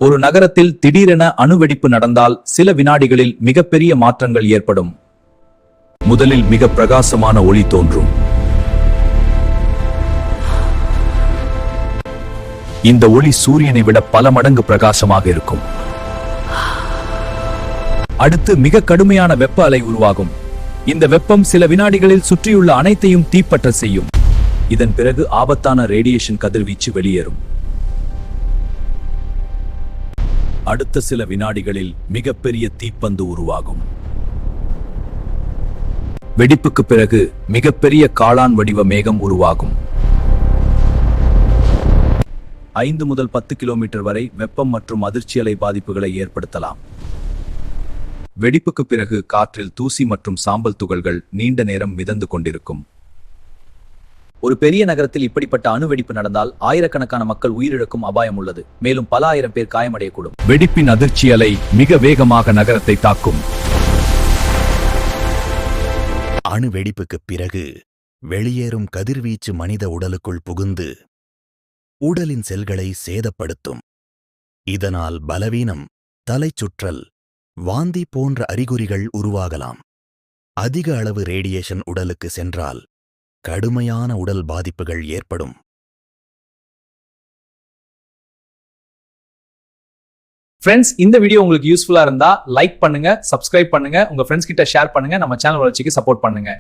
ஒரு நகரத்தில் திடீரென அணுவெடிப்பு நடந்தால் சில வினாடிகளில் மிகப்பெரிய மாற்றங்கள் ஏற்படும். முதலில் மிக பிரகாசமான ஒளி தோன்றும். இந்த ஒளி சூரியனை விட பல மடங்கு பிரகாசமாக இருக்கும். அடுத்து மிக கடுமையான வெப்ப அலை உருவாகும். இந்த வெப்பம் சில வினாடிகளில் சுற்றியுள்ள அனைத்தையும் தீப்பற்ற செய்யும். இதன் பிறகு ஆபத்தான ரேடியேஷன் கதிர்வீச்சு வெளியேறும். அடுத்த சில வினாடிகளில் மிகப்பெரிய தீப்பந்து உருவாகும். வெடிப்புக்கு பிறகு மிகப்பெரிய காளான் வடிவ மேகம் உருவாகும். 5 முதல் 10 கிலோமீட்டர் வரை வெப்பம் மற்றும் அதிர்ச்சி அலை பாதிப்புகளை ஏற்படுத்தலாம். வெடிப்புக்கு பிறகு காற்றில் தூசி மற்றும் சாம்பல் துகள்கள் நீண்ட நேரம் மிதந்து கொண்டிருக்கும். ஒரு பெரிய நகரத்தில் இப்படிப்பட்ட அணுவெடிப்பு நடந்தால் ஆயிரக்கணக்கான மக்கள் உயிரிழக்கும் அபாயம் உள்ளது. மேலும் பல ஆயிரம் பேர் காயமடையக்கூடும். வெடிப்பின் அதிர்ச்சி அலை மிக வேகமாக நகரத்தை தாக்கும். அணுவெடிப்புக்கு பிறகு வெளியேறும் கதிர்வீச்சு மனித உடலுக்குள் புகுந்து உடலின் செல்களை சேதப்படுத்தும். இதனால் பலவீனம், தலைச்சுற்றல், வாந்தி போன்ற அறிகுறிகள் உருவாகலாம். அதிக அளவு ரேடியேஷன் உடலுக்கு சென்றால் கடுமையான உடல் பாதிப்புகள் ஏற்படும். ஃப்ரெண்ட்ஸ், இந்த வீடியோ உங்களுக்கு யூஸ்ஃபுல்லா இருந்தா லைக் பண்ணுங்க, சப்ஸ்கிரைப் பண்ணுங்க, உங்க ஃப்ரெண்ட்ஸ் கிட்ட ஷேர் பண்ணுங்க, நம்ம சேனல் வளர்ச்சிக்கு சப்போர்ட் பண்ணுங்க.